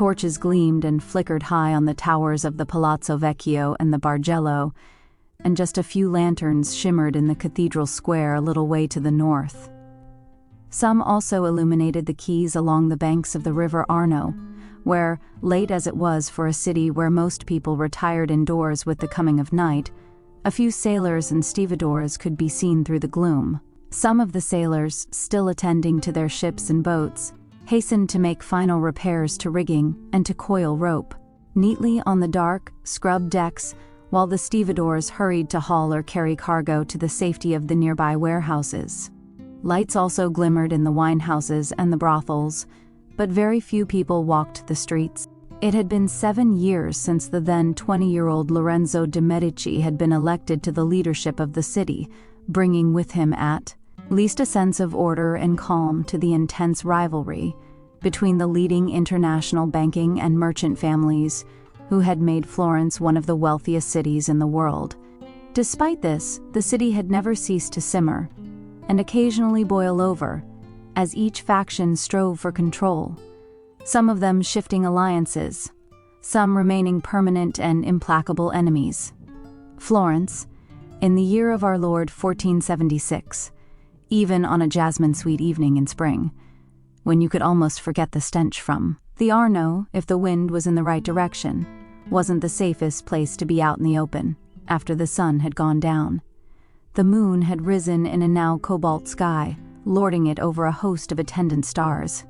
Torches gleamed and flickered high on the towers of the Palazzo Vecchio and the Bargello, and just a few lanterns shimmered in the cathedral square a little way to the north. Some also illuminated the quays along the banks of the river Arno, where, late as it was for a city where most people retired indoors with the coming of night, a few sailors and stevedores could be seen through the gloom. Some of the sailors, still attending to their ships and boats, hastened to make final repairs to rigging and to coil rope, neatly on the dark, scrubbed decks, while the stevedores hurried to haul or carry cargo to the safety of the nearby warehouses. Lights also glimmered in the winehouses and the brothels, but very few people walked the streets. It had been 7 years since the then 20-year-old Lorenzo de' Medici had been elected to the leadership of the city, bringing with him at least a sense of order and calm to the intense rivalry between the leading international banking and merchant families who had made Florence one of the wealthiest cities in the world. Despite this, the city had never ceased to simmer and occasionally boil over, as each faction strove for control, some of them shifting alliances, some remaining permanent and implacable enemies. Florence, in the year of our Lord 1476, even on a jasmine-sweet evening in spring, when you could almost forget the stench from the Arno, if the wind was in the right direction, wasn't the safest place to be out in the open after the sun had gone down. The moon had risen in a now cobalt sky, lording it over a host of attendant stars.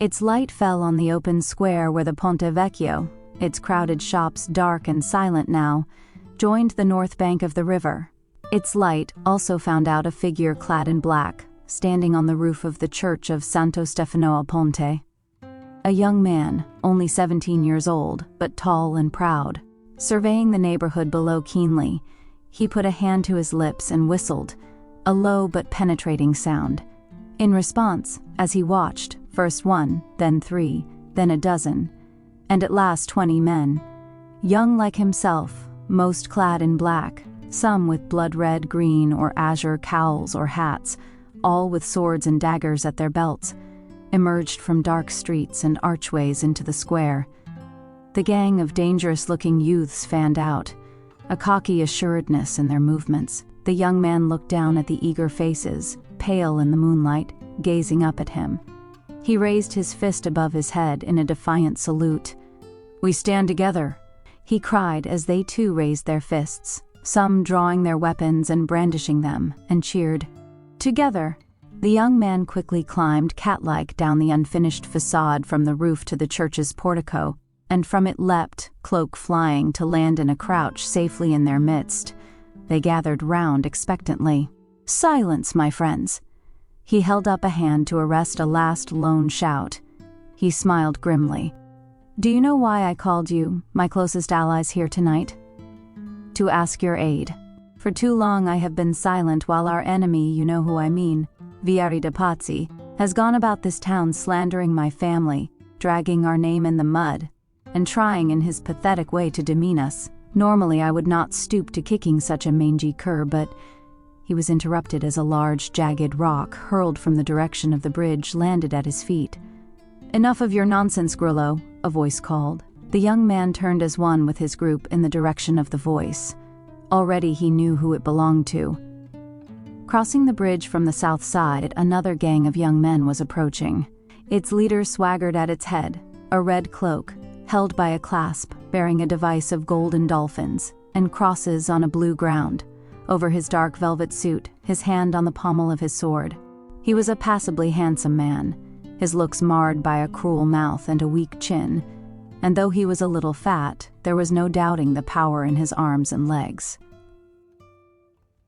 Its light fell on the open square where the Ponte Vecchio, its crowded shops dark and silent now, joined the north bank of the river. Its light also found out a figure clad in black, standing on the roof of the church of Santo Stefano a Ponte. A young man, only 17 years old, but tall and proud. Surveying the neighborhood below keenly, he put a hand to his lips and whistled, a low but penetrating sound. In response, as he watched, first 1, then 3, then a dozen, and at last 20 men, young like himself, most clad in black, some with blood-red, green, or azure cowls or hats, all with swords and daggers at their belts, emerged from dark streets and archways into the square. The gang of dangerous-looking youths fanned out, a cocky assuredness in their movements. The young man looked down at the eager faces, pale in the moonlight, gazing up at him. He raised his fist above his head in a defiant salute. "We stand together," he cried as they too raised their fists, some drawing their weapons and brandishing them, and cheered. "Together!" The young man quickly climbed cat-like down the unfinished facade from the roof to the church's portico, and from it leapt, cloak flying, to land in a crouch safely in their midst. They gathered round expectantly. "Silence, my friends!" He held up a hand to arrest a last lone shout. He smiled grimly. "Do you know why I called you, my closest allies, here tonight? To ask your aid. For too long I have been silent while our enemy, you know who I mean, Vieri de' Pazzi, has gone about this town slandering my family, dragging our name in the mud, and trying in his pathetic way to demean us. Normally I would not stoop to kicking such a mangy cur, but..." He was interrupted as a large, jagged rock, hurled from the direction of the bridge, landed at his feet. "Enough of your nonsense, Grillo," a voice called. The young man turned as one with his group in the direction of the voice. Already he knew who it belonged to. Crossing the bridge from the south side, another gang of young men was approaching. Its leader swaggered at its head, a red cloak, held by a clasp, bearing a device of golden dolphins, and crosses on a blue ground. Over his dark velvet suit, his hand on the pommel of his sword. He was a passably handsome man, his looks marred by a cruel mouth and a weak chin, and though he was a little fat, there was no doubting the power in his arms and legs.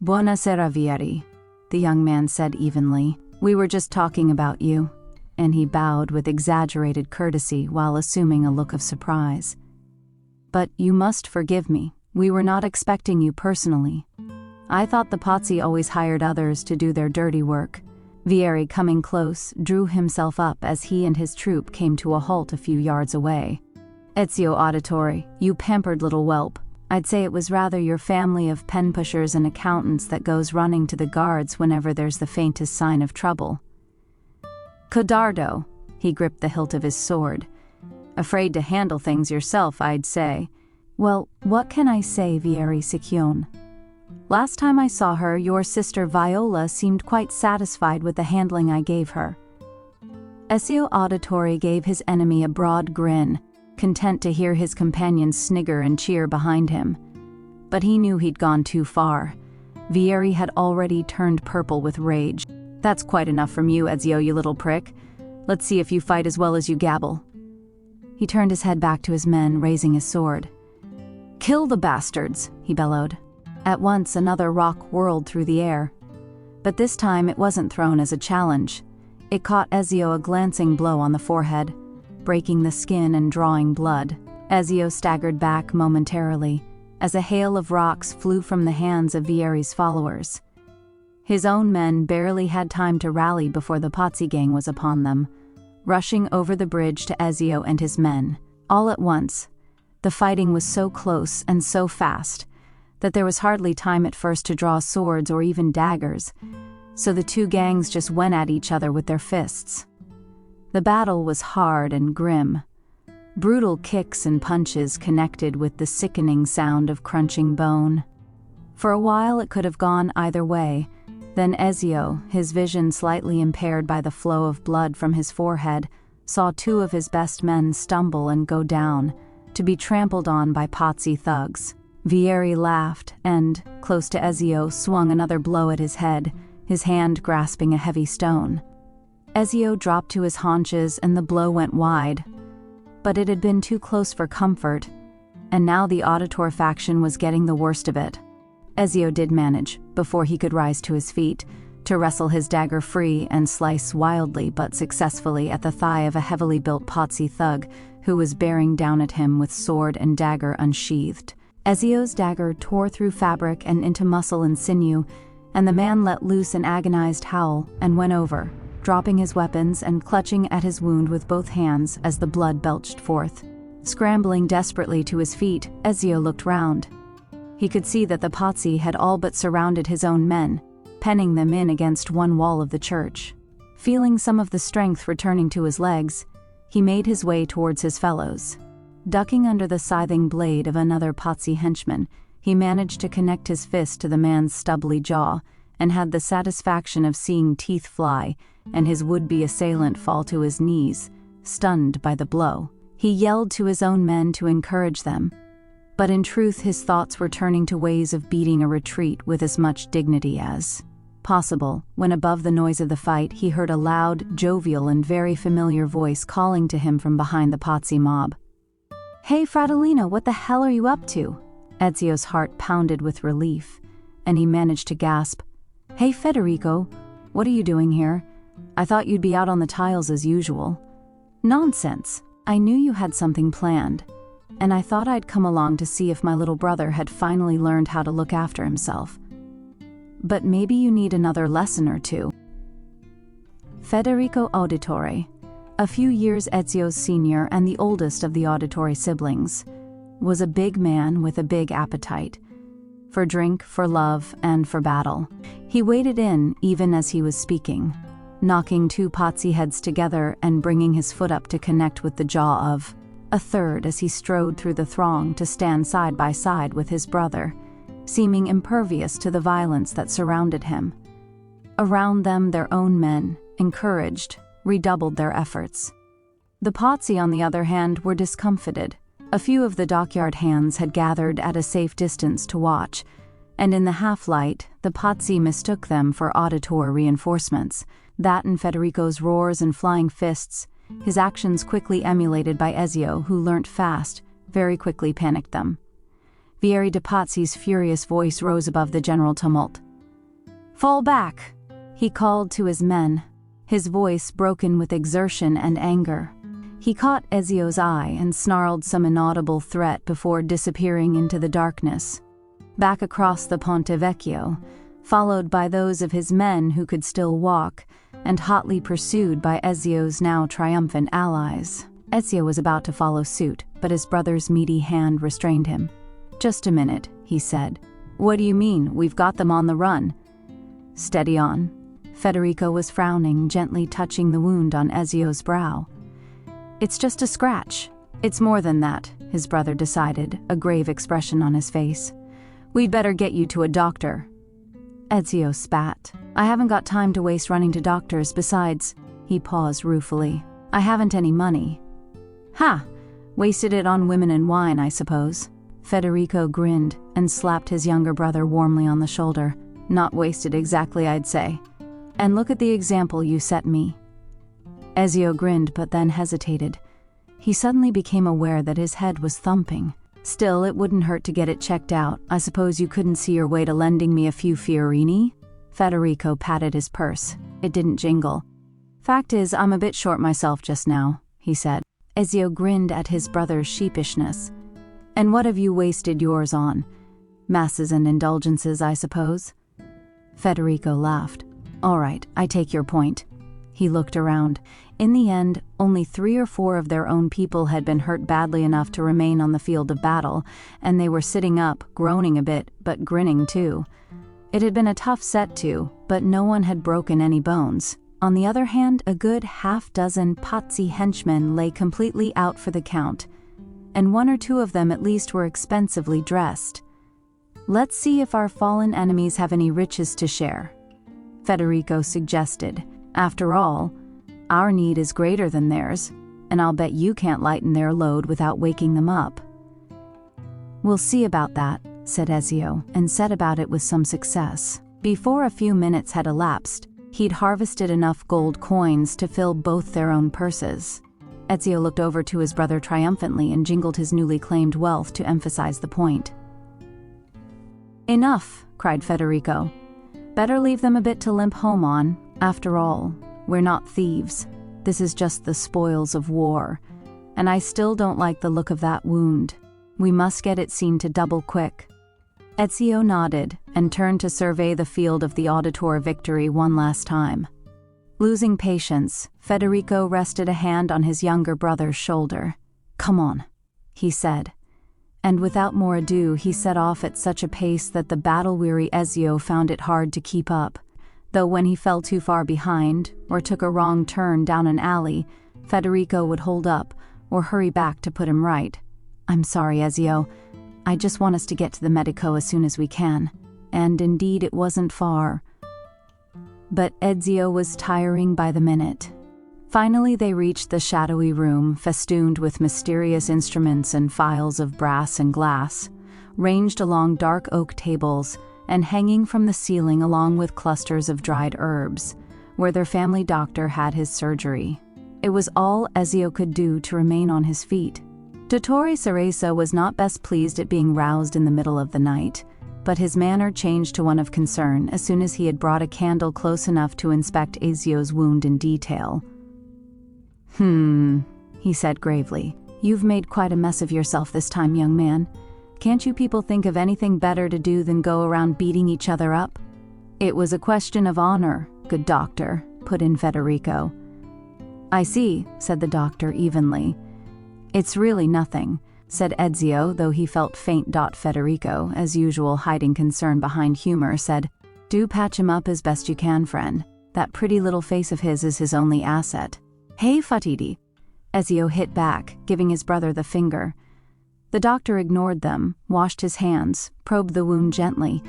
"Buonasera, Vieri," the young man said evenly. "We were just talking about you," and he bowed with exaggerated courtesy while assuming a look of surprise. "But you must forgive me. We were not expecting you personally. I thought the Pazzi always hired others to do their dirty work." Vieri, coming close, drew himself up as he and his troop came to a halt a few yards away. "Ezio Auditore, you pampered little whelp. I'd say it was rather your family of pen-pushers and accountants that goes running to the guards whenever there's the faintest sign of trouble." "Codardo," he gripped the hilt of his sword. Afraid to handle things yourself, I'd say. Well, what can I say, Vieri Sicchione? Last time I saw her, your sister Viola seemed quite satisfied with the handling I gave her. Ezio Auditore gave his enemy a broad grin, content to hear his companions snigger and cheer behind him. But he knew he'd gone too far. Vieri had already turned purple with rage. That's quite enough from you, Ezio, you little prick. Let's see if you fight as well as you gabble. He turned his head back to his men, raising his sword. Kill the bastards, he bellowed. At once another rock whirled through the air. But this time it wasn't thrown as a challenge. It caught Ezio a glancing blow on the forehead, breaking the skin and drawing blood. Ezio staggered back momentarily, as a hail of rocks flew from the hands of Vieri's followers. His own men barely had time to rally before the Pazzi gang was upon them, rushing over the bridge to Ezio and his men. All at once, the fighting was so close and so fast that there was hardly time at first to draw swords or even daggers, so the two gangs just went at each other with their fists. The battle was hard and grim. Brutal kicks and punches connected with the sickening sound of crunching bone. For a while it could have gone either way. Then Ezio, his vision slightly impaired by the flow of blood from his forehead, saw two of his best men stumble and go down, to be trampled on by Pazzi thugs. Vieri laughed and, close to Ezio, swung another blow at his head, his hand grasping a heavy stone. Ezio dropped to his haunches and the blow went wide. But it had been too close for comfort, and now the Auditor faction was getting the worst of it. Ezio did manage, before he could rise to his feet, to wrestle his dagger free and slice wildly but successfully at the thigh of a heavily built Pazzi thug who was bearing down at him with sword and dagger unsheathed. Ezio's dagger tore through fabric and into muscle and sinew, and the man let loose an agonized howl and went over, dropping his weapons and clutching at his wound with both hands as the blood belched forth. Scrambling desperately to his feet, Ezio looked round. He could see that the Pazzi had all but surrounded his own men, penning them in against one wall of the church. Feeling some of the strength returning to his legs, he made his way towards his fellows. Ducking under the scything blade of another Pazzi henchman, he managed to connect his fist to the man's stubbly jaw and had the satisfaction of seeing teeth fly and his would-be assailant fall to his knees, stunned by the blow. He yelled to his own men to encourage them, but in truth his thoughts were turning to ways of beating a retreat with as much dignity as possible, when above the noise of the fight he heard a loud, jovial and very familiar voice calling to him from behind the Pazzi mob. "Hey, Fratellino, what the hell are you up to?" Ezio's heart pounded with relief, and he managed to gasp, "Hey, Federico, what are you doing here? I thought you'd be out on the tiles as usual." "Nonsense. I knew you had something planned, and I thought I'd come along to see if my little brother had finally learned how to look after himself. But maybe you need another lesson or two." Federico Auditore, a few years Ezio's senior and the oldest of the Auditore siblings, was a big man with a big appetite. For drink, for love, and for battle. He waded in even as he was speaking, knocking two Pazzi heads together and bringing his foot up to connect with the jaw of a third as he strode through the throng to stand side by side with his brother, seeming impervious to the violence that surrounded him. Around them their own men, encouraged, redoubled their efforts. The Pazzi, on the other hand, were discomfited. A few of the dockyard hands had gathered at a safe distance to watch, and in the half-light, the Pazzi mistook them for Auditor reinforcements. That and Federico's roars and flying fists, his actions quickly emulated by Ezio, who learnt fast, very quickly panicked them. Vieri de Pazzi's furious voice rose above the general tumult. "Fall back!" he called to his men, his voice broken with exertion and anger. He caught Ezio's eye and snarled some inaudible threat before disappearing into the darkness, back across the Ponte Vecchio, followed by those of his men who could still walk, and hotly pursued by Ezio's now triumphant allies. Ezio was about to follow suit, but his brother's meaty hand restrained him. "Just a minute," he said. "What do you mean? We've got them on the run." "Steady on." Federico was frowning, gently touching the wound on Ezio's brow. "It's just a scratch. It's more than that, his brother decided, a grave expression on his face. We'd better get you to a doctor. Ezio spat. I haven't got time to waste running to doctors, besides, he paused ruefully, I haven't any money. Ha! Wasted it on women and wine, I suppose. Federico grinned and slapped his younger brother warmly on the shoulder. Not wasted exactly, I'd say. And look at the example you set me. Ezio grinned but then hesitated. He suddenly became aware that his head was thumping. Still, it wouldn't hurt to get it checked out. I suppose you couldn't see your way to lending me a few fiorini? Federico patted his purse. It didn't jingle. Fact is, I'm a bit short myself just now, he said. Ezio grinned at his brother's sheepishness. And what have you wasted yours on? Masses and indulgences, I suppose? Federico laughed. All right, I take your point. He looked around. In the end, only 3 or 4 of their own people had been hurt badly enough to remain on the field of battle, and they were sitting up, groaning a bit, but grinning too. It had been a tough set too, but no one had broken any bones. On the other hand, a good half-dozen Pazzi henchmen lay completely out for the count, and 1 or 2 of them at least were expensively dressed. Let's see if our fallen enemies have any riches to share, Federico suggested. After all, our need is greater than theirs, and I'll bet you can't lighten their load without waking them up. We'll see about that, said Ezio, and set about it with some success. Before a few minutes had elapsed, he'd harvested enough gold coins to fill both their own purses. Ezio looked over to his brother triumphantly and jingled his newly claimed wealth to emphasize the point. Enough, cried Federico. Better leave them a bit to limp home on. After all, we're not thieves. This is just the spoils of war. And I still don't like the look of that wound. We must get it seen to double quick. Ezio nodded and turned to survey the field of the Auditore victory one last time. Losing patience, Federico rested a hand on his younger brother's shoulder. Come on, he said. And without more ado, he set off at such a pace that the battle-weary Ezio found it hard to keep up. Though when he fell too far behind, or took a wrong turn down an alley, Federico would hold up, or hurry back to put him right. I'm sorry, Ezio. I just want us to get to the Medico as soon as we can. And indeed it wasn't far. But Ezio was tiring by the minute. Finally they reached the shadowy room, festooned with mysterious instruments and files of brass and glass, ranged along dark oak tables, and hanging from the ceiling along with clusters of dried herbs, where their family doctor had his surgery. It was all Ezio could do to remain on his feet. Dottore Ceresa was not best pleased at being roused in the middle of the night, but his manner changed to one of concern as soon as he had brought a candle close enough to inspect Ezio's wound in detail. He said gravely. You've made quite a mess of yourself this time, young man. Can't you people think of anything better to do than go around beating each other up? It was a question of honor, good doctor, put in Federico. I see, said the doctor evenly. It's really nothing, said Ezio, though he felt faint. Federico, as usual hiding concern behind humor, said, Do patch him up as best you can, friend. That pretty little face of his is his only asset. Hey, Fatidi. Ezio hit back, giving his brother the finger. The doctor ignored them, washed his hands, probed the wound gently,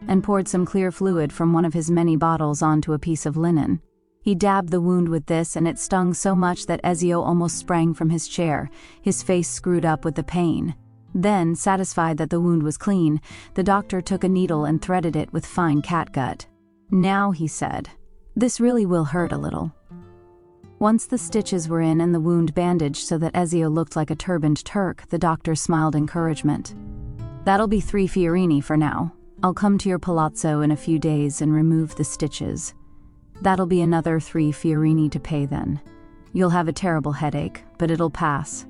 and poured some clear fluid from one of his many bottles onto a piece of linen. He dabbed the wound with this, and it stung so much that Ezio almost sprang from his chair, his face screwed up with the pain. Then, satisfied that the wound was clean, the doctor took a needle and threaded it with fine catgut. Now, he said, this really will hurt a little. Once the stitches were in and the wound bandaged so that Ezio looked like a turbaned Turk, the doctor smiled encouragement. That'll be 3 fiorini for now. I'll come to your palazzo in a few days and remove the stitches. That'll be another 3 fiorini to pay then. You'll have a terrible headache, but it'll pass.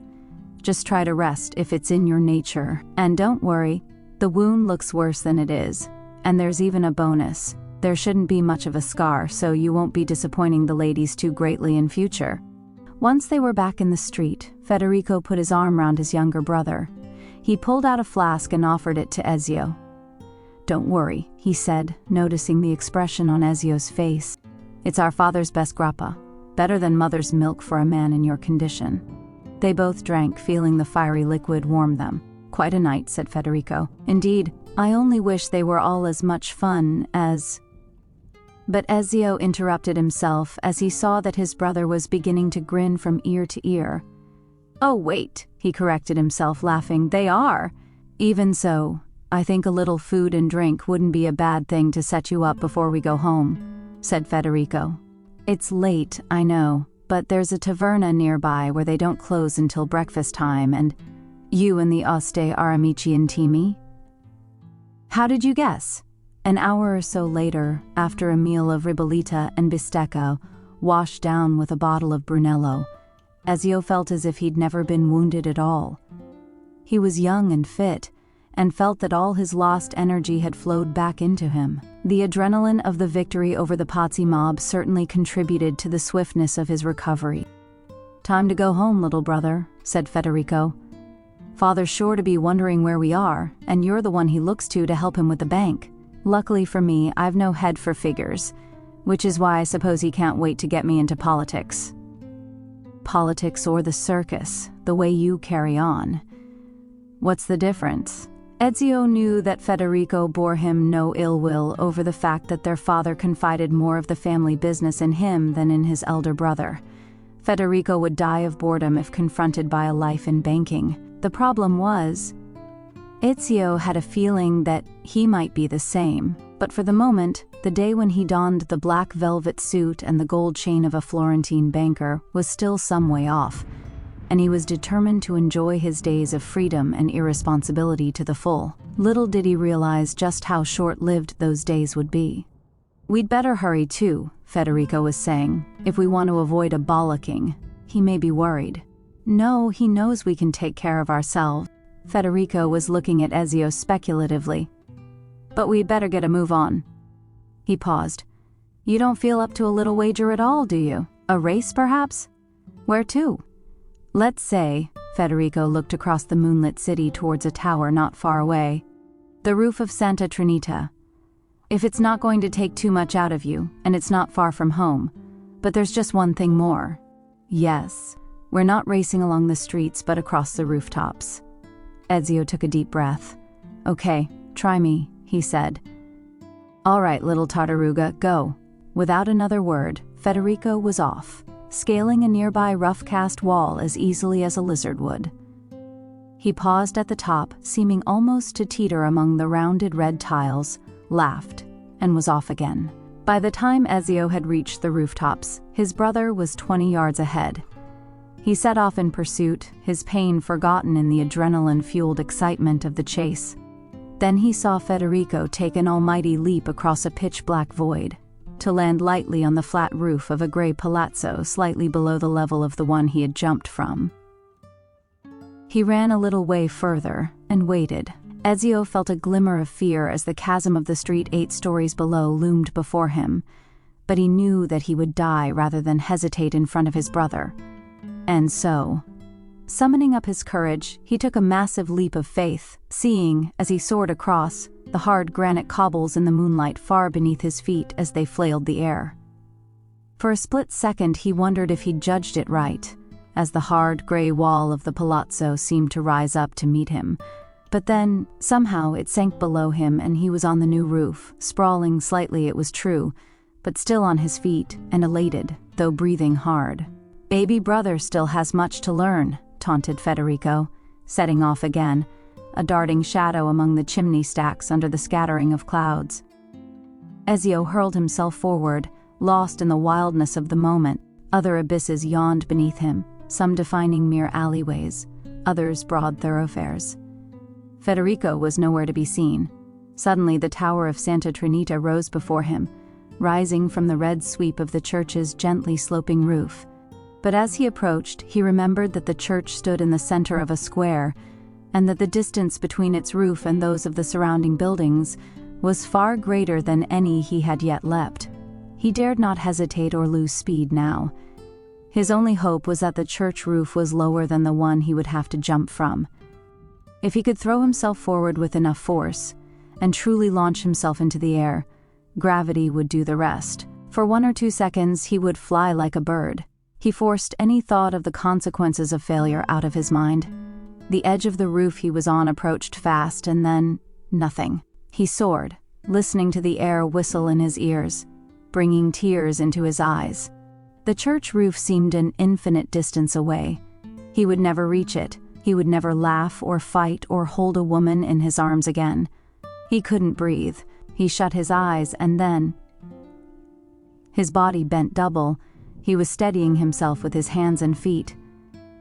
Just try to rest if it's in your nature. And don't worry, the wound looks worse than it is. And there's even a bonus. There shouldn't be much of a scar, so you won't be disappointing the ladies too greatly in future. Once they were back in the street, Federico put his arm round his younger brother. He pulled out a flask and offered it to Ezio. Don't worry, he said, noticing the expression on Ezio's face. It's our father's best grappa, better than mother's milk for a man in your condition. They both drank, feeling the fiery liquid warm them. "Quite a night," said Federico. "Indeed, I only wish they were all as much fun as—" But Ezio interrupted himself as he saw that his brother was beginning to grin from ear to ear. "Oh, wait," he corrected himself, laughing. "They are. Even so, I think a little food and drink wouldn't be a bad thing to set you up before we go home," said Federico. "It's late, I know, but there's a taverna nearby where they don't close until breakfast time, and you and the Oste are amici intimi?" "How did you guess?" An hour or so later, after a meal of ribollita and bistecca, washed down with a bottle of Brunello, Ezio felt as if he'd never been wounded at all. He was young and fit, and felt that all his lost energy had flowed back into him. The adrenaline of the victory over the Pazzi mob certainly contributed to the swiftness of his recovery. "Time to go home, little brother," said Federico. "Father's sure to be wondering where we are, and you're the one he looks to help him with the bank. Luckily for me, I've no head for figures, which is why I suppose he can't wait to get me into politics." "Politics or the circus, the way you carry on. What's the difference?" Ezio knew that Federico bore him no ill will over the fact that their father confided more of the family business in him than in his elder brother. Federico would die of boredom if confronted by a life in banking. The problem was, Ezio had a feeling that he might be the same, but for the moment, the day when he donned the black velvet suit and the gold chain of a Florentine banker was still some way off, and he was determined to enjoy his days of freedom and irresponsibility to the full. Little did he realize just how short-lived those days would be. "We'd better hurry too," Federico was saying, "if we want to avoid a bollocking. He may be worried." "No, he knows we can take care of ourselves." Federico was looking at Ezio speculatively. "But we'd better get a move on." He paused. "You don't feel up to a little wager at all, do you? A race, perhaps? Where to?" "Let's say," Federico looked across the moonlit city towards a tower not far away, "the roof of Santa Trinita. If it's not going to take too much out of you, and it's not far from home. But there's just one thing more. Yes, we're not racing along the streets but across the rooftops." Ezio took a deep breath. "Okay, try me," he said. "All right, little Tartaruga, go." Without another word, Federico was off, scaling a nearby rough-cast wall as easily as a lizard would. He paused at the top, seeming almost to teeter among the rounded red tiles, laughed, and was off again. By the time Ezio had reached the rooftops, his brother was 20 yards ahead. He set off in pursuit, his pain forgotten in the adrenaline-fueled excitement of the chase. Then he saw Federico take an almighty leap across a pitch-black void, to land lightly on the flat roof of a gray palazzo slightly below the level of the one he had jumped from. He ran a little way further and waited. Ezio felt a glimmer of fear as the chasm of the street 8 stories below loomed before him, but he knew that he would die rather than hesitate in front of his brother. And so, summoning up his courage, he took a massive leap of faith, seeing, as he soared across, the hard granite cobbles in the moonlight far beneath his feet as they flailed the air. For a split second he wondered if he'd judged it right, as the hard gray wall of the palazzo seemed to rise up to meet him. But then, somehow, it sank below him and he was on the new roof, sprawling slightly, it was true, but still on his feet and elated, though breathing hard. "Baby brother still has much to learn," taunted Federico, setting off again, a darting shadow among the chimney stacks under the scattering of clouds. Ezio hurled himself forward, lost in the wildness of the moment. Other abysses yawned beneath him, some defining mere alleyways, others broad thoroughfares. Federico was nowhere to be seen. Suddenly the tower of Santa Trinita rose before him, rising from the red sweep of the church's gently sloping roof. But as he approached, he remembered that the church stood in the center of a square, and that the distance between its roof and those of the surrounding buildings was far greater than any he had yet leapt. He dared not hesitate or lose speed now. His only hope was that the church roof was lower than the one he would have to jump from. If he could throw himself forward with enough force, and truly launch himself into the air, gravity would do the rest. For 1 or 2 seconds he would fly like a bird. He forced any thought of the consequences of failure out of his mind. The edge of the roof he was on approached fast, and then nothing. He soared, listening to the air whistle in his ears, bringing tears into his eyes. The church roof seemed an infinite distance away. He would never reach it. He would never laugh or fight or hold a woman in his arms again. He couldn't breathe. He shut his eyes, and then his body bent double. He was steadying himself with his hands and feet,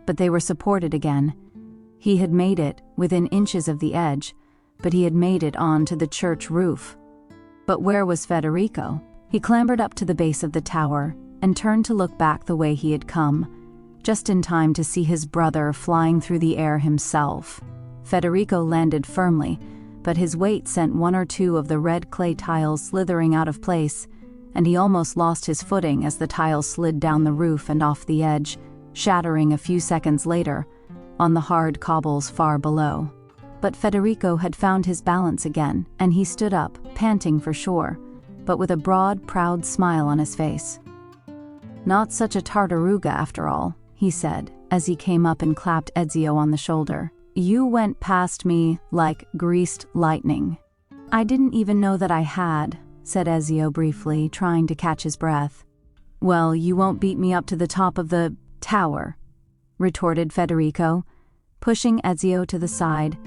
but they were supported again. He had made it within inches of the edge, but he had made it onto the church roof. But where was Federico? He clambered up to the base of the tower and turned to look back the way he had come, just in time to see his brother flying through the air himself. Federico landed firmly, but his weight sent one or two of the red clay tiles slithering out of place, and he almost lost his footing as the tiles slid down the roof and off the edge, shattering a few seconds later on the hard cobbles far below. But Federico had found his balance again, and he stood up, panting for shore, but with a broad, proud smile on his face. "Not such a tartaruga after all," he said, as he came up and clapped Ezio on the shoulder. "You went past me like greased lightning." "I didn't even know that I had," said Ezio briefly, trying to catch his breath. "Well, you won't beat me up to the top of the tower," retorted Federico, pushing Ezio to the side,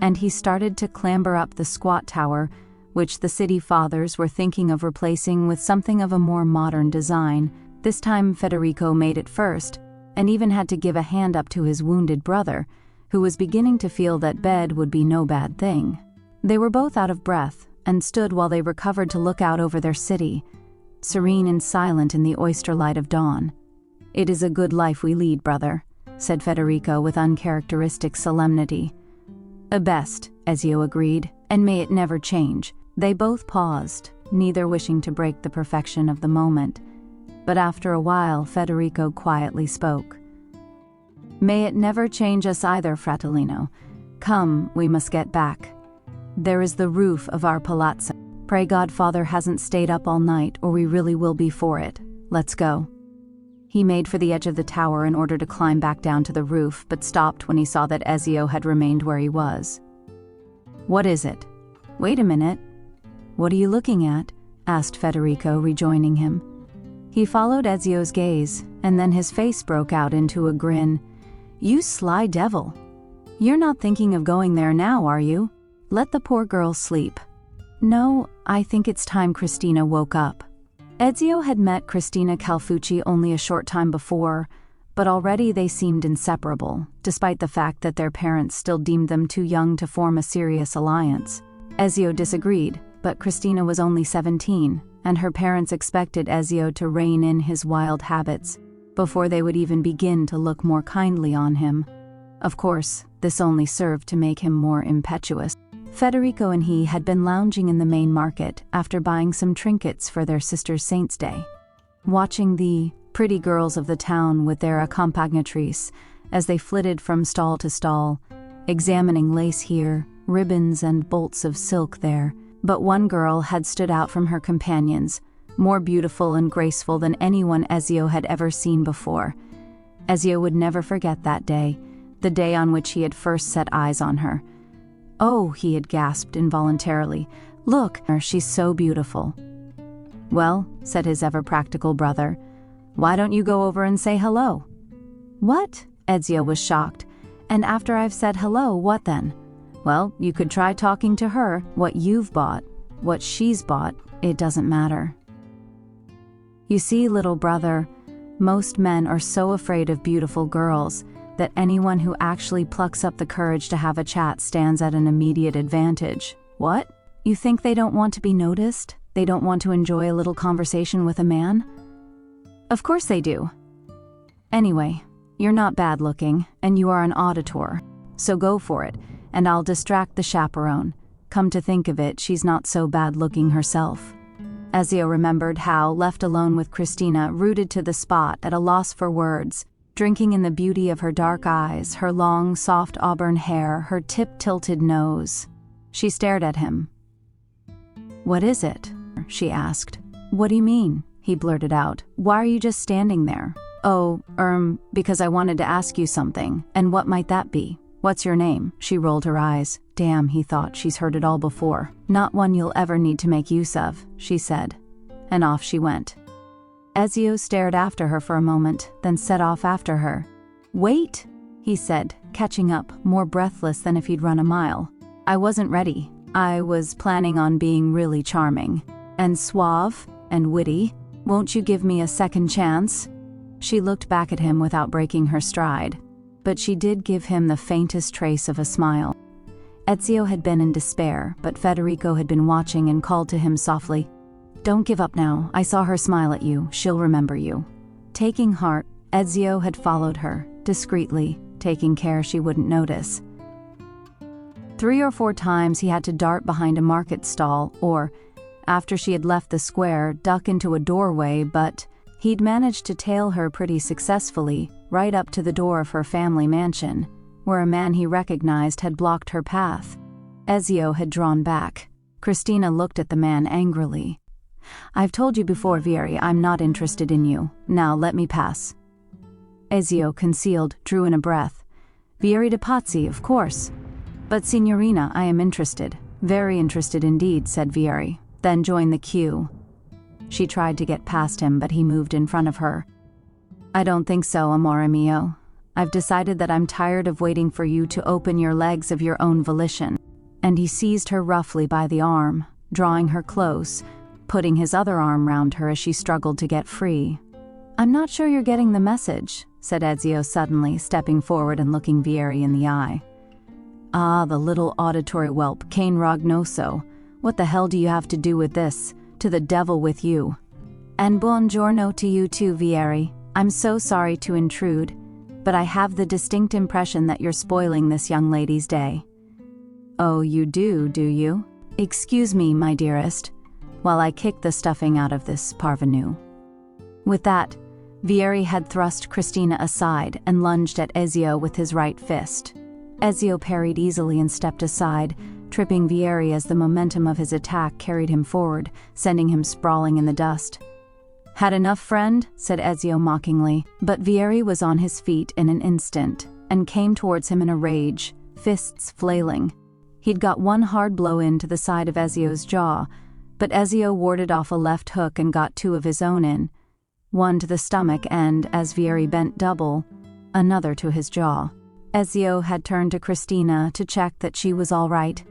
and he started to clamber up the squat tower, which the city fathers were thinking of replacing with something of a more modern design. This time Federico made it first, and even had to give a hand up to his wounded brother, who was beginning to feel that bed would be no bad thing. They were both out of breath, and stood while they recovered to look out over their city, serene and silent in the oyster light of dawn. "It is a good life we lead, brother," said Federico with uncharacteristic solemnity. "A best," Ezio agreed, "and may it never change." They both paused, neither wishing to break the perfection of the moment, but after a while Federico quietly spoke. "May it never change us either, fratellino. Come, we must get back. There is the roof of our palazzo. Pray God Father hasn't stayed up all night, or we really will be for it. Let's go." He made for the edge of the tower in order to climb back down to the roof, but stopped when he saw that Ezio had remained where he was. "What is it?" "Wait a minute. What are you looking at?" asked Federico, rejoining him. He followed Ezio's gaze, and then his face broke out into a grin. "You sly devil! You're not thinking of going there now, are you? Let the poor girl sleep." "No, I think it's time Cristina woke up." Ezio had met Cristina Calfucci only a short time before, but already they seemed inseparable, despite the fact that their parents still deemed them too young to form a serious alliance. Ezio disagreed, but Cristina was only 17, and her parents expected Ezio to rein in his wild habits before they would even begin to look more kindly on him. Of course, this only served to make him more impetuous. Federico and he had been lounging in the main market after buying some trinkets for their sister's Saint's Day, watching the pretty girls of the town with their accompagnatrice as they flitted from stall to stall, examining lace here, ribbons and bolts of silk there. But one girl had stood out from her companions, more beautiful and graceful than anyone Ezio had ever seen before. Ezio would never forget that day, the day on which he had first set eyes on her. "Oh," he had gasped involuntarily, "look, she's so beautiful." "Well," said his ever-practical brother, "why don't you go over and say hello?" "What?" Ezio was shocked. "And after I've said hello, what then?" "Well, you could try talking to her. What you've bought, what she's bought, it doesn't matter." You see, little brother, most men are so afraid of beautiful girls that anyone who actually plucks up the courage to have a chat stands at an immediate advantage. What? You think they don't want to be noticed? They don't want to enjoy a little conversation with a man? Of course they do. Anyway, you're not bad looking, and you are an auditor, so go for it, and I'll distract the chaperone. Come to think of it, she's not so bad looking herself. Ezio remembered how, left alone with Cristina, rooted to the spot at a loss for words, drinking in the beauty of her dark eyes, her long, soft auburn hair, her tip-tilted nose. She stared at him. "What is it?" she asked. "What do you mean?" he blurted out. "Why are you just standing there?" "Oh, because I wanted to ask you something, and what might that be? What's your name?" She rolled her eyes. "Damn," he thought, "she's heard it all before. Not one you'll ever need to make use of," she said. And off she went. Ezio stared after her for a moment, then set off after her. "Wait," he said, catching up, more breathless than if he'd run a mile. "I wasn't ready. I was planning on being really charming. And suave, and witty. Won't you give me a second chance?" She looked back at him without breaking her stride, but she did give him the faintest trace of a smile. Ezio had been in despair, but Federico had been watching and called to him softly, "Don't give up now. I saw her smile at you. She'll remember you." Taking heart, Ezio had followed her, discreetly, taking care she wouldn't notice. 3 or 4 times he had to dart behind a market stall or, after she had left the square, duck into a doorway, but he'd managed to tail her pretty successfully, right up to the door of her family mansion, where a man he recognized had blocked her path. Ezio had drawn back. Cristina looked at the man angrily. "I've told you before, Vieri, I'm not interested in you. Now let me pass." Ezio, concealed, drew in a breath. "Vieri de Pazzi, of course." "But Signorina, I am interested. Very interested indeed," said Vieri. "Then join the queue." She tried to get past him, but he moved in front of her. "I don't think so, amore mio. I've decided that I'm tired of waiting for you to open your legs of your own volition." And he seized her roughly by the arm, drawing her close, putting his other arm round her as she struggled to get free. "I'm not sure you're getting the message," said Ezio suddenly, stepping forward and looking Vieri in the eye. "Ah, the little auditory whelp, Cane Rognoso. What the hell do you have to do with this? To the devil with you." "And buongiorno to you too, Vieri. I'm so sorry to intrude, but I have the distinct impression that you're spoiling this young lady's day." "Oh, you do you? Excuse me, my dearest, while I kick the stuffing out of this parvenu." With that, Vieri had thrust Cristina aside and lunged at Ezio with his right fist. Ezio parried easily and stepped aside, tripping Vieri as the momentum of his attack carried him forward, sending him sprawling in the dust. "Had enough, friend?" said Ezio mockingly, but Vieri was on his feet in an instant and came towards him in a rage, fists flailing. He'd got one hard blow into the side of Ezio's jaw, but Ezio warded off a left hook and got 2 of his own in, one to the stomach and, as Vieri bent double, another to his jaw. Ezio had turned to Cristina to check that she was all right.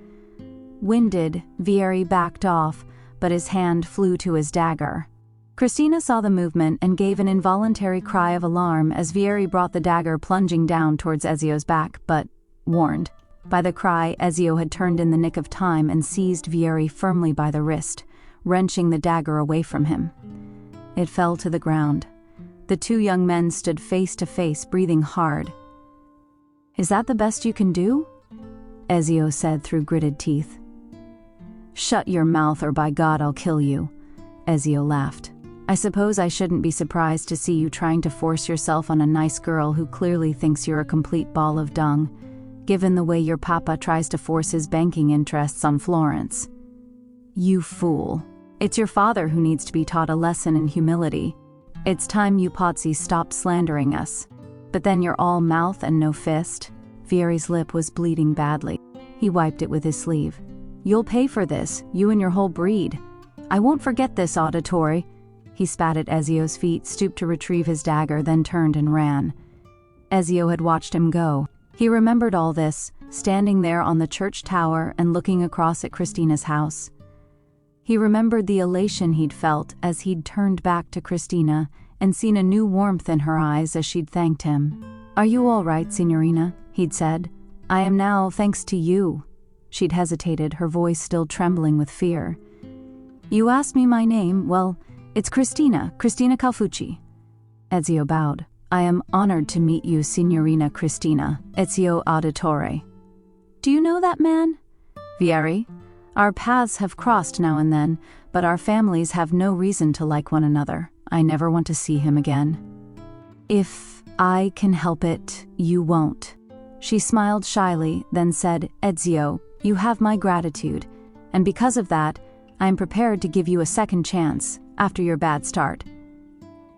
Winded, Vieri backed off, but his hand flew to his dagger. Cristina saw the movement and gave an involuntary cry of alarm as Vieri brought the dagger plunging down towards Ezio's back, but, warned by the cry, Ezio had turned in the nick of time and seized Vieri firmly by the wrist, wrenching the dagger away from him. It fell to the ground. The 2 young men stood face to face, breathing hard. "Is that the best you can do?" Ezio said through gritted teeth. "Shut your mouth or by God I'll kill you," Ezio laughed. "I suppose I shouldn't be surprised to see you trying to force yourself on a nice girl who clearly thinks you're a complete ball of dung, given the way your papa tries to force his banking interests on Florence. You fool. It's your father who needs to be taught a lesson in humility. It's time you Pazzi stopped slandering us. But then you're all mouth and no fist." Vieri's lip was bleeding badly. He wiped it with his sleeve. "You'll pay for this, you and your whole breed. I won't forget this, Auditore." He spat at Ezio's feet, stooped to retrieve his dagger, then turned and ran. Ezio had watched him go. He remembered all this, standing there on the church tower and looking across at Cristina's house. He remembered the elation he'd felt as he'd turned back to Cristina and seen a new warmth in her eyes as she'd thanked him. "Are you all right, Signorina?" he'd said. "I am now, thanks to you." She'd hesitated, her voice still trembling with fear. "You asked me my name. Well, it's Cristina Calfucci." Ezio bowed. "I am honored to meet you, Signorina Cristina, Ezio Auditore." "Do you know that man?" "Vieri? Our paths have crossed now and then, but our families have no reason to like one another. I never want to see him again." "If I can help it, you won't." She smiled shyly, then said, "Ezio, you have my gratitude, and because of that, I am prepared to give you a second chance after your bad start."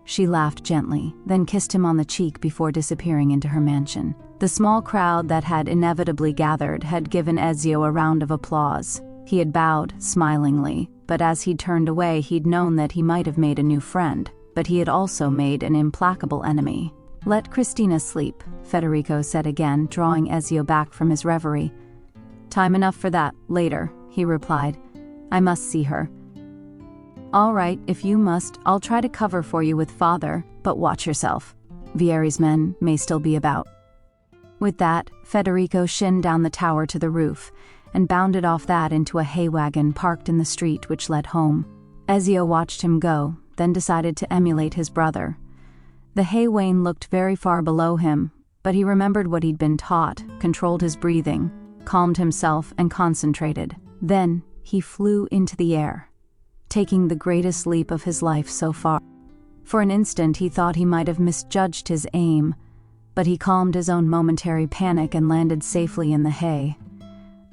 She laughed gently, then kissed him on the cheek before disappearing into her mansion. The small crowd that had inevitably gathered had given Ezio a round of applause. He had bowed smilingly, but as he'd turned away he'd known that he might have made a new friend, but he had also made an implacable enemy. "Let Cristina sleep," Federico said again, drawing Ezio back from his reverie. "Time enough for that, later," he replied. "I must see her." "All right, if you must, I'll try to cover for you with father, but watch yourself. Vieri's men may still be about." With that, Federico shinned down the tower to the roof, and bounded off that into a hay wagon parked in the street which led home. Ezio watched him go, then decided to emulate his brother. The hay wain looked very far below him, but he remembered what he'd been taught, controlled his breathing, calmed himself, and concentrated. Then he flew into the air, taking the greatest leap of his life so far. For an instant he thought he might have misjudged his aim, but he calmed his own momentary panic and landed safely in the hay.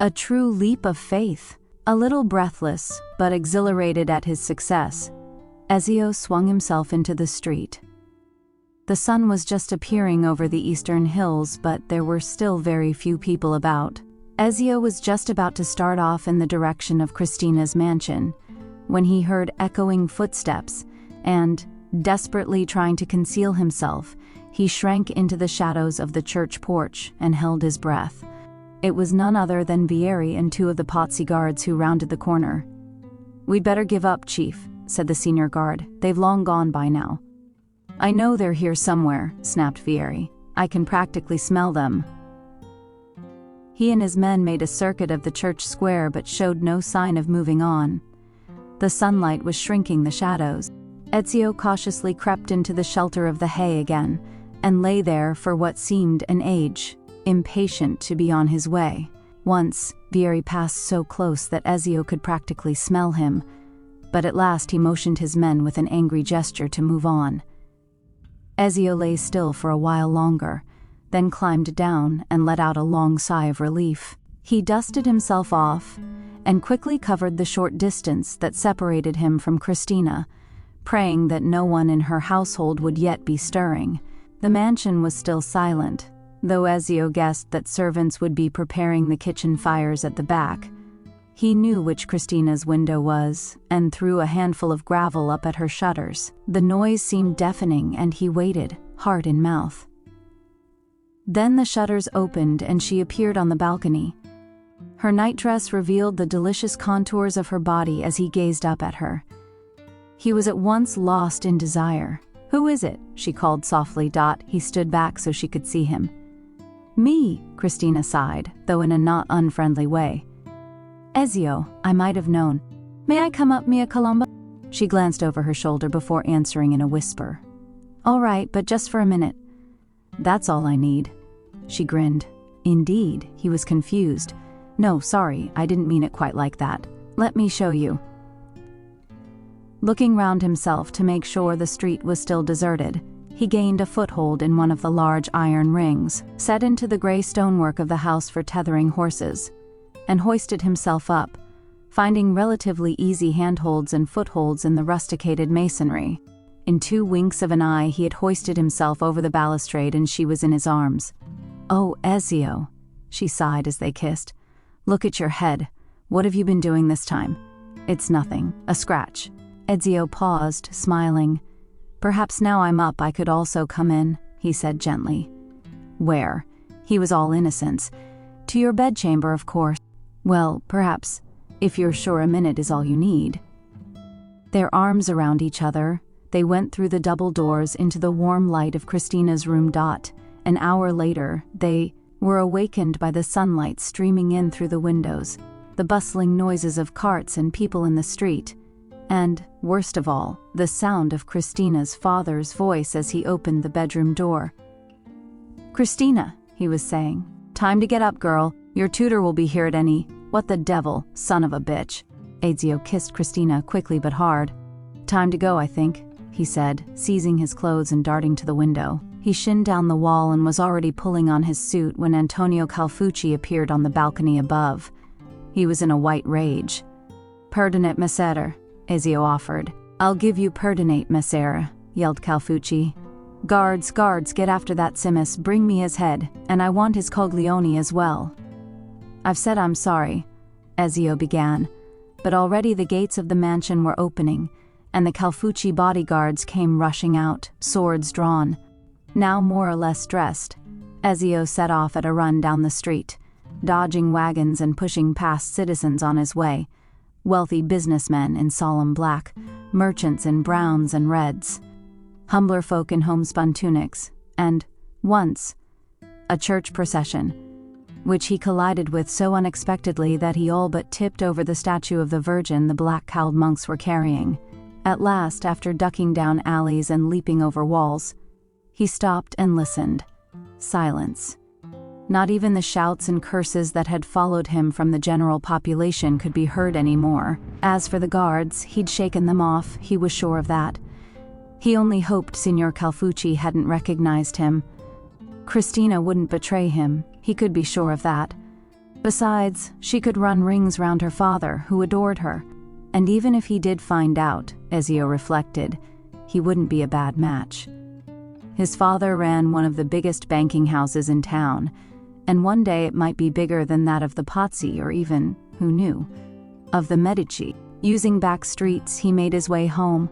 A true leap of faith. A little breathless, but exhilarated at his success, Ezio swung himself into the street. The sun was just appearing over the eastern hills, but there were still very few people about. Ezio was just about to start off in the direction of Cristina's mansion, when he heard echoing footsteps, and, desperately trying to conceal himself, he shrank into the shadows of the church porch and held his breath. It was none other than Vieri and two of the Pozzi guards who rounded the corner. "We'd better give up, Chief," said the senior guard. "They've long gone by now." "I know they're here somewhere," snapped Vieri. "I can practically smell them." He and his men made a circuit of the church square but showed no sign of moving on. The sunlight was shrinking the shadows. Ezio cautiously crept into the shelter of the hay again, and lay there for what seemed an age, impatient to be on his way. Once, Vieri passed so close that Ezio could practically smell him, but at last he motioned his men with an angry gesture to move on. Ezio lay still for a while longer, then climbed down and let out a long sigh of relief. He dusted himself off and quickly covered the short distance that separated him from Cristina, praying that no one in her household would yet be stirring. The mansion was still silent, though Ezio guessed that servants would be preparing the kitchen fires at the back. He knew which Cristina's window was, and threw a handful of gravel up at her shutters. The noise seemed deafening, and he waited, heart in mouth. Then the shutters opened and she appeared on the balcony. Her nightdress revealed the delicious contours of her body as he gazed up at her. He was at once lost in desire. "Who is it?" she called softly. He stood back so she could see him. "Me," Cristina sighed, though in a not unfriendly way. "Ezio, I might have known. May I come up, Mia Colombo?" She glanced over her shoulder before answering in a whisper. "All right, but just for a minute." "That's all I need." She grinned. "Indeed," he was confused. "No, sorry, I didn't mean it quite like that. Let me show you." Looking round himself to make sure the street was still deserted, he gained a foothold in one of the large iron rings, set into the gray stonework of the house for tethering horses, and hoisted himself up, finding relatively easy handholds and footholds in the rusticated masonry. In 2 winks of an eye he had hoisted himself over the balustrade and she was in his arms. "Oh, Ezio," she sighed as they kissed. "Look at your head. What have you been doing this time?" "It's nothing. A scratch." Ezio paused, smiling. "Perhaps now I'm up I could also come in," he said gently. "Where?" He was all innocence. "To your bedchamber, of course." "Well, perhaps, if you're sure a minute is all you need." Their arms around each other, they went through the double doors into the warm light of Cristina's room. An hour later, they were awakened by the sunlight streaming in through the windows, the bustling noises of carts and people in the street, and, worst of all, the sound of Cristina's father's voice as he opened the bedroom door. "Cristina," he was saying, "time to get up, girl. Your tutor will be here at any—" "What the devil, son of a bitch." Ezio kissed Cristina quickly but hard. "Time to go, I think," he said, seizing his clothes and darting to the window. He shinned down the wall and was already pulling on his suit when Antonio Calfucci appeared on the balcony above. He was in a white rage. "Perdonate, messer," Ezio offered. "I'll give you perdonate, messer. yelled Calfucci. Guards, get after that Simus, bring me his head, and I want his coglione as well. I've said I'm sorry, Ezio began, but already the gates of the mansion were opening, and the Calfucci bodyguards came rushing out, swords drawn. Now more or less dressed, Ezio set off at a run down the street, dodging wagons and pushing past citizens on his way, wealthy businessmen in solemn black, merchants in browns and reds, humbler folk in homespun tunics, and, once, a church procession, which he collided with so unexpectedly that he all but tipped over the statue of the Virgin the black-cowled monks were carrying. At last, after ducking down alleys and leaping over walls, he stopped and listened. Silence. Not even the shouts and curses that had followed him from the general population could be heard anymore. As for the guards, he'd shaken them off, he was sure of that. He only hoped Signor Calfucci hadn't recognized him. Christina wouldn't betray him, he could be sure of that. Besides, she could run rings round her father, who adored her, and even if he did find out, Ezio reflected, he wouldn't be a bad match. His father ran one of the biggest banking houses in town, and one day it might be bigger than that of the Pazzi or even, who knew, of the Medici. Using back streets, he made his way home.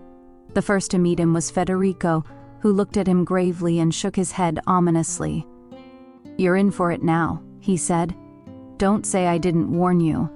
The first to meet him was Federico, who looked at him gravely and shook his head ominously. "You're in for it now," he said. "Don't say I didn't warn you."